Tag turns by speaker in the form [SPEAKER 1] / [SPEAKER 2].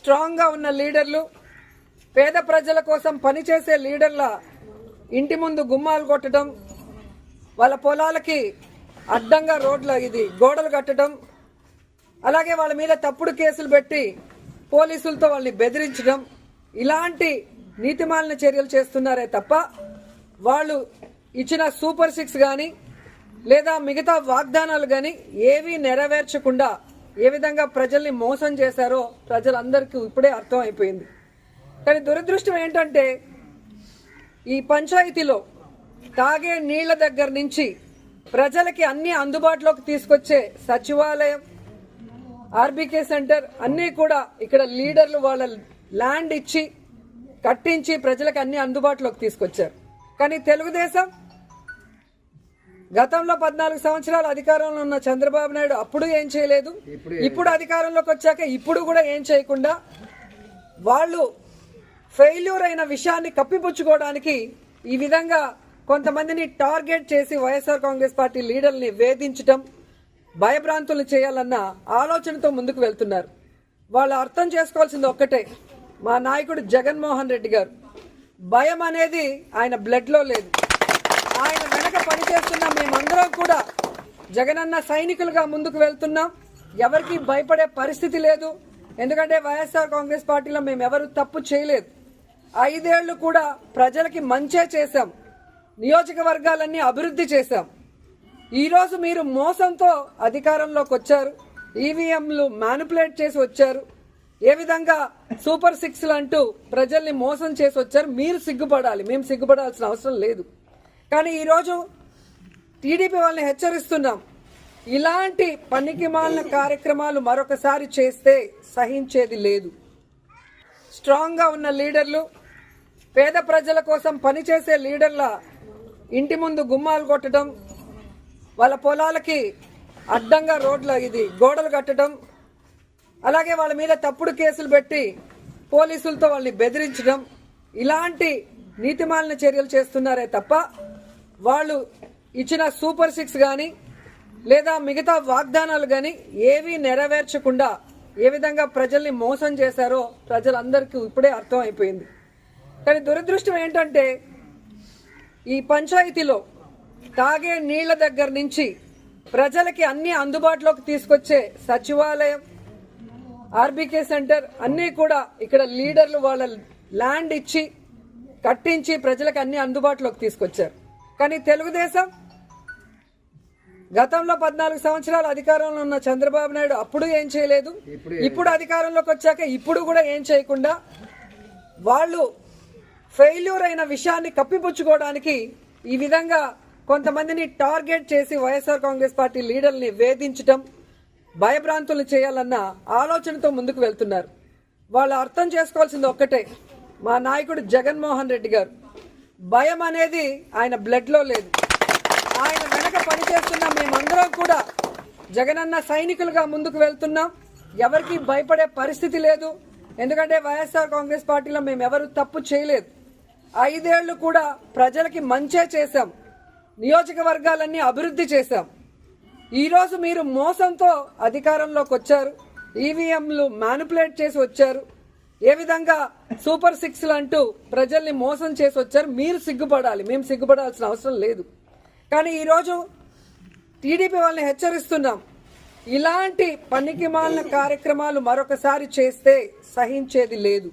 [SPEAKER 1] స్ట్రాంగ్గా ఉన్న లీడర్లు, పేద ప్రజల కోసం పనిచేసే లీడర్ల ఇంటి ముందు గుమ్మాలు కొట్టడం, వాళ్ళ పొలాలకి అడ్డంగా గోడలు కట్టడం, అలాగే వాళ్ళ మీద తప్పుడు కేసులు పెట్టి పోలీసులతో వాళ్ళని బెదిరించడం, ఇలాంటి నీతిమాలిన చర్యలు చేస్తున్నారే తప్ప వాళ్ళు ఇచ్చిన సూపర్ 6 కానీ లేదా మిగతా వాగ్దానాలు కానీ ఏవీ నెరవేర్చకుండా ఏ విధంగా ప్రజల్ని మోసం చేశారో ప్రజలందరికీ ఇప్పుడే అర్థం అయిపోయింది. కానీ దురదృష్టం ఏంటంటే ఈ పంచాయతీలో తాగే నీళ్ల దగ్గర నుంచి ప్రజలకి అన్ని అందుబాటులోకి తీసుకొచ్చే సచివాలయం, ఆర్బీకే సెంటర్ అన్నీ కూడా ఇక్కడ లీడర్లు వాళ్ళ ల్యాండ్ ఇచ్చి కట్టించి ప్రజలకు అన్ని అందుబాటులోకి తీసుకొచ్చారు. కానీ తెలుగుదేశం గతంలో 14 సంవత్సరాలు అధికారంలో ఉన్న చంద్రబాబు నాయుడు అప్పుడు ఏం చేయలేదు, ఇప్పుడు అధికారంలోకి వచ్చాక ఇప్పుడు కూడా ఏం చేయకుండా వాళ్ళు ఫెయిల్యూర్ అయిన విషయాన్ని కప్పిపుచ్చుకోవడానికి ఈ విధంగా కొంతమందిని టార్గెట్ చేసి వైఎస్ఆర్ కాంగ్రెస్ పార్టీ లీడర్ని వేధించడం, భయభ్రాంతులు చేయాలన్న ఆలోచనతో ముందుకు వెళ్తున్నారు. వాళ్ళు అర్థం చేసుకోవాల్సింది ఒక్కటే, మా నాయకుడు జగన్మోహన్ రెడ్డి గారు భయం అనేది ఆయన బ్లడ్లో లేదు. ఆయన వెనక పనిచేస్తున్న మేమందరం కూడా జగనన్న సైనికులుగా ముందుకు వెళ్తున్నాం. ఎవరికి భయపడే పరిస్థితి లేదు. ఎందుకంటే వైఎస్ఆర్ కాంగ్రెస్ పార్టీలో మేము ఎవరు తప్పు చేయలేదు. 5 ఏళ్లు కూడా ప్రజలకి మంచే చేశాం, నియోజకవర్గాలన్నీ అభివృద్ధి చేశాం. ఈరోజు మీరు మోసంతో అధికారంలోకి వచ్చారు, ఈవీఎంలు మ్యానిపులేట్ చేసి వచ్చారు, ఏ విధంగా సూపర్ 6లు అంటూ ప్రజల్ని మోసం చేసి వచ్చారు. మీరు సిగ్గుపడాలి, మేము సిగ్గుపడాల్సిన అవసరం లేదు. కానీ ఈరోజు టీడీపీ వాళ్ళని హెచ్చరిస్తున్నాం, ఇలాంటి పనికిమాలిన కార్యక్రమాలు మరొకసారి చేస్తే సహించేది లేదు. స్ట్రాంగ్గా ఉన్న లీడర్లు, పేద ప్రజల కోసం పనిచేసే లీడర్ల ఇంటి ముందు గుమ్మాలు కొట్టడం, వాళ్ళ పొలాలకి అడ్డంగా గోడలు కట్టడం, అలాగే వాళ్ళ మీద తప్పుడు కేసులు పెట్టి పోలీసులతో వాళ్ళని బెదిరించడం, ఇలాంటి నీతిమాలిన చర్యలు చేస్తున్నారే తప్ప వాళ్ళు ఇచ్చిన సూపర్ 6 కానీ లేదా మిగతా వాగ్దానాలు కానీ ఏవీ నెరవేర్చకుండా ఏ విధంగా ప్రజల్ని మోసం చేశారో ప్రజలందరికీ ఇప్పుడే అర్థం అయిపోయింది. కానీ దురదృష్టం ఏంటంటే ఈ పంచాయతీలో తాగే నీళ్ల దగ్గర నుంచి ప్రజలకి అన్ని అందుబాటులోకి తీసుకొచ్చే సచివాలయం, ఆర్బీకే సెంటర్ అన్నీ కూడా ఇక్కడ లీడర్లు వాళ్ళ ల్యాండ్ ఇచ్చి కట్టించి ప్రజలకు అన్ని అందుబాటులోకి తీసుకొచ్చారు. కానీ తెలుగుదేశం గతంలో 14 సంవత్సరాలు అధికారంలో ఉన్న చంద్రబాబు నాయుడు అప్పుడు ఏం చేయలేదు, ఇప్పుడు అధికారంలోకి వచ్చాక ఇప్పుడు కూడా ఏం చేయకుండా వాళ్ళు ఫెయిల్యూర్ అయిన విషయాన్ని కప్పిపుచ్చుకోవడానికి ఈ విధంగా కొంతమందిని టార్గెట్ చేసి వైఎస్ఆర్ కాంగ్రెస్ పార్టీ లీడర్ని వేధించడం, భయభ్రాంతులు చేయాలన్న ఆలోచనతో ముందుకు వెళ్తున్నారు. వాళ్ళు అర్థం చేసుకోవాల్సింది ఒక్కటే, మా నాయకుడు జగన్మోహన్ రెడ్డి గారు భయం అనేది ఆయన బ్లడ్లో లేదు. ఆయన వెనక పనిచేస్తున్న మేమందరం కూడా జగనన్న సైనికులుగా ముందుకు వెళ్తున్నాం. ఎవరికి భయపడే పరిస్థితి లేదు. ఎందుకంటే వైఎస్ఆర్ కాంగ్రెస్ పార్టీలో మేము ఎవరు తప్పు చేయలేదు. 5 ఏళ్లు కూడా ప్రజలకి మంచే చేశాం, నియోజకవర్గాలన్నీ అభివృద్ధి చేశాం. ఈరోజు మీరు మోసంతో అధికారంలోకి వచ్చారు, ఈవీఎంలు మ్యానిపులేట్ చేసి వచ్చారు, ఏ విధంగా సూపర్ 6లు అంటూ ప్రజల్ని మోసం చేసి వచ్చారు. మీరు సిగ్గుపడాలి, మేము సిగ్గుపడాల్సిన అవసరం లేదు. కానీ ఈరోజు టీడీపీ వాళ్ళని హెచ్చరిస్తున్నాం, ఇలాంటి పనికిమాలిన కార్యక్రమాలు మరొకసారి చేస్తే సహించేది లేదు.